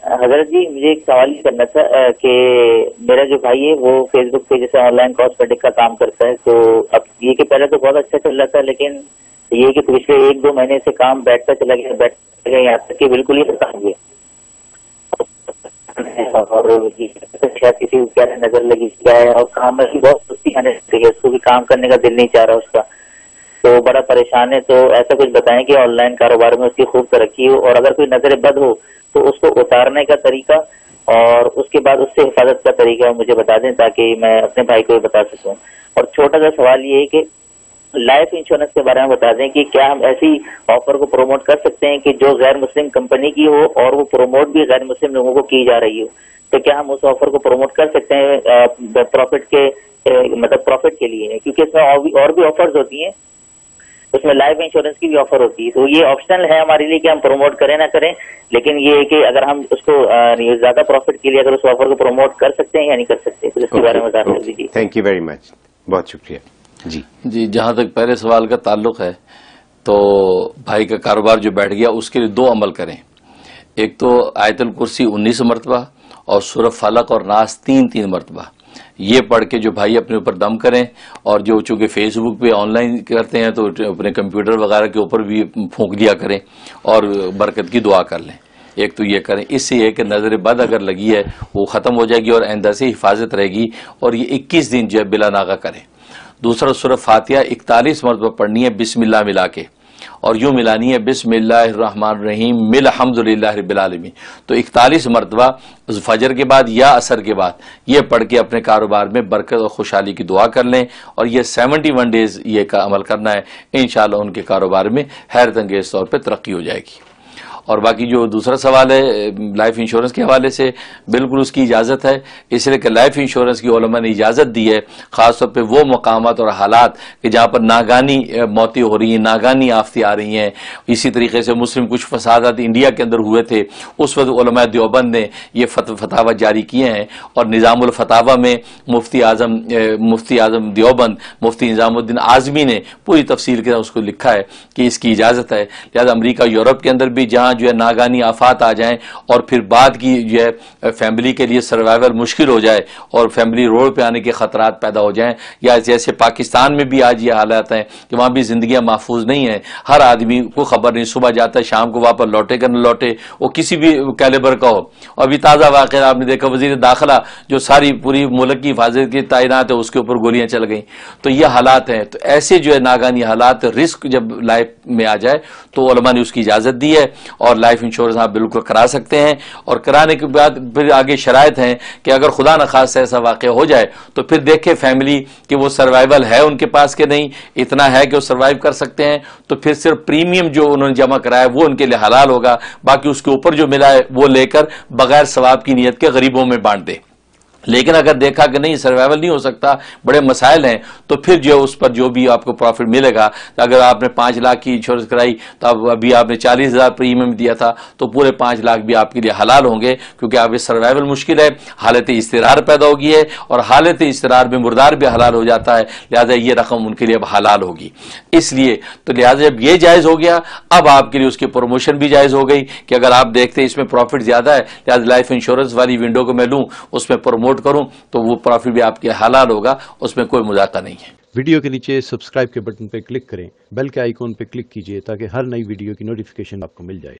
حضرت جی مجھے ایک سوال یہ کرنا تھا کہ میرا جو بھائی ہے وہ فیس بک پہ جیسے آن لائن کاسمیٹک کا کام کرتا ہے، تو اب یہ کہ پہلے تو بہت اچھا چل رہا تھا، لیکن یہ کہ پچھلے 1-2 مہینے سے کام بیٹھتا چلا گیا یہاں تک کہ بالکل ہی ختم ہو گیا، اور شاید کسی کو کیا نظر لگی کیا ہے، اور کام میں بہت سستی آنے لگی ہے، اس کو بھی کام کرنے کا دل نہیں چاہ رہا اس کا، تو بڑا پریشان ہے۔ تو ایسا کچھ بتائیں کہ آن لائن کاروبار میں اس کی خوب ترقی ہو، اور اگر کوئی نظر بد ہو تو اس کو اتارنے کا طریقہ اور اس کے بعد اس سے حفاظت کا طریقہ مجھے بتا دیں تاکہ میں اپنے بھائی کو بھی بتا سکوں۔ اور چھوٹا سا سوال یہ ہے کہ لائف انشورنس کے بارے میں بتا دیں کہ کیا ہم ایسی آفر کو پروموٹ کر سکتے ہیں کہ جو غیر مسلم کمپنی کی ہو اور وہ پروموٹ بھی غیر مسلم لوگوں کو کی جا رہی ہو، تو کیا ہم اس آفر کو پروموٹ کر سکتے ہیں پروفٹ کے مطلب پروفٹ کے لیے، کیونکہ اس میں اور بھی آفرز ہوتی ہیں، اس میں لائف انشورنس کی بھی آفر ہوتی ہے، تو یہ آپشنل ہے ہمارے لیے کہ ہم پروموٹ کریں نہ کریں، لیکن یہ ہے کہ اگر ہم اس کو زیادہ پروفٹ کے لیے اگر اس آفر کو پروموٹ کر سکتے ہیں یا نہیں کر سکتے، تو اس کے بارے میں بتا دیجیے۔ تھینک یو ویری مچ، بہت شکریہ۔ جی جہاں تک پہلے سوال کا تعلق ہے تو بھائی کا کاروبار جو بیٹھ گیا اس کے لیے 2 عمل کریں، ایک تو آیت الکرسی 19 مرتبہ اور سورہ فلق اور ناس 3 مرتبہ یہ پڑھ کے جو بھائی اپنے اوپر دم کریں، اور جو چونکہ فیس بک پہ آن لائن کرتے ہیں تو اپنے کمپیوٹر وغیرہ کے اوپر بھی پھونک دیا کریں اور برکت کی دعا کر لیں۔ ایک تو یہ کریں، اس سے یہ کہ نظر بد اگر لگی ہے وہ ختم ہو جائے گی اور آئندہ سے حفاظت رہے گی، اور یہ 21 دن جو ہے بلا ناغہ کریں۔ دوسرا سورہ فاتحہ 41 مرتبہ پڑھنی ہے بسم اللہ ملا کے، اور یوں ملانی ہے بسم اللہ الرحمن الرحیم مل الحمدللہ رب العالمین، تو 41 مرتبہ فجر کے بعد یا عصر کے بعد یہ پڑھ کے اپنے کاروبار میں برکت اور خوشحالی کی دعا کر لیں، اور یہ 71 ڈیز یہ کا عمل کرنا ہے، انشاءاللہ ان کے کاروبار میں حیرت انگیز طور پہ ترقی ہو جائے گی۔ اور باقی جو دوسرا سوال ہے لائف انشورنس کے حوالے سے، بالکل اس کی اجازت ہے، اس لیے کہ لائف انشورنس کی علماء نے اجازت دی ہے، خاص طور پہ وہ مقامات اور حالات کہ جہاں پر ناگانی موتیں ہو رہی ہیں، ناگانی آفتیں آ رہی ہیں۔ اسی طریقے سے مسلم کچھ فسادات انڈیا کے اندر ہوئے تھے، اس وقت علماء دیوبند نے یہ فتاوی جاری کیے ہیں، اور نظام الفتاوی میں مفتی اعظم دیوبند مفتی نظام الدین اعظمی نے پوری تفصیل کے اس کو لکھا ہے کہ اس کی اجازت ہے۔ لہذا امریکہ یورپ کے اندر بھی جہاں جو ہے ناگانی آفات آ جائیں اور پھر بعد کی جو ہے فیملی کے لیے سروائیول مشکل ہو جائے اور فیملی روڈ پہ آنے کے خطرات پیدا ہو جائیں، یا جیسے پاکستان میں بھی آج یہ حالات ہیں کہ وہاں بھی زندگیاں محفوظ نہیں ہیں، ہر آدمی کو خبر نہیں، صبح جاتا ہے شام کو واپس لوٹے کہ نہ لوٹے، وہ کسی بھی کیلیبر کا ہو۔ ابھی تازہ واقعہ آپ نے دیکھا، وزیر داخلہ جو ساری پوری ملک کی حفاظت کی تعینات ہے اس کے اوپر گولیاں چل گئیں، تو یہ حالات ہیں۔ تو ایسے جو ہے ناگانی حالات، رسک جب لائف میں آ جائے تو علماء نے اس کی اجازت دی ہے، اور لائف انشورنس آپ بالکل کرا سکتے ہیں، اور کرانے کے بعد پھر آگے شرائط ہیں کہ اگر خدا نخواستہ ایسا واقعہ ہو جائے تو پھر دیکھیں فیملی کہ وہ سروائیول ہے ان کے پاس کہ نہیں، اتنا ہے کہ وہ سروائیو کر سکتے ہیں، تو پھر صرف پریمیم جو انہوں نے جمع کرایا وہ ان کے لیے حلال ہوگا، باقی اس کے اوپر جو ملا ہے وہ لے کر بغیر ثواب کی نیت کے غریبوں میں بانٹ دے۔ لیکن اگر دیکھا کہ نہیں سروائیول نہیں ہو سکتا، بڑے مسائل ہیں، تو پھر جو اس پر جو بھی آپ کو پروفٹ ملے گا، اگر آپ نے 5 لاکھ کی انشورنس کرائی تو ابھی آپ نے 40,000 پریمیم دیا تھا تو پورے 5 لاکھ بھی آپ کے لیے حلال ہوں گے، کیونکہ آپ سروائیول مشکل ہے، حالت اضطرار پیدا ہوگی ہے، اور حالت اضطرار میں مردار بھی حلال ہو جاتا ہے، لہذا یہ رقم ان کے لیے اب حلال ہوگی۔ اس لیے تو لہذا جب یہ جائز ہو گیا، اب آپ کے لیے اس کی پروموشن بھی جائز ہو گئی کہ اگر آپ دیکھتے ہیں اس میں پروفٹ زیادہ ہے، لہذا لائف انشورنس والی ونڈو کو میں لوں، اس میں پروموٹ کروں تو وہ پروفٹ بھی آپ کے حلال ہوگا، اس میں کوئی مذاکرہ نہیں ہے۔ ویڈیو کے نیچے سبسکرائب کے بٹن پہ کلک کریں، بیل کے آئیکن پہ کلک کیجئے تاکہ ہر نئی ویڈیو کی نوٹیفیکیشن آپ کو مل جائے۔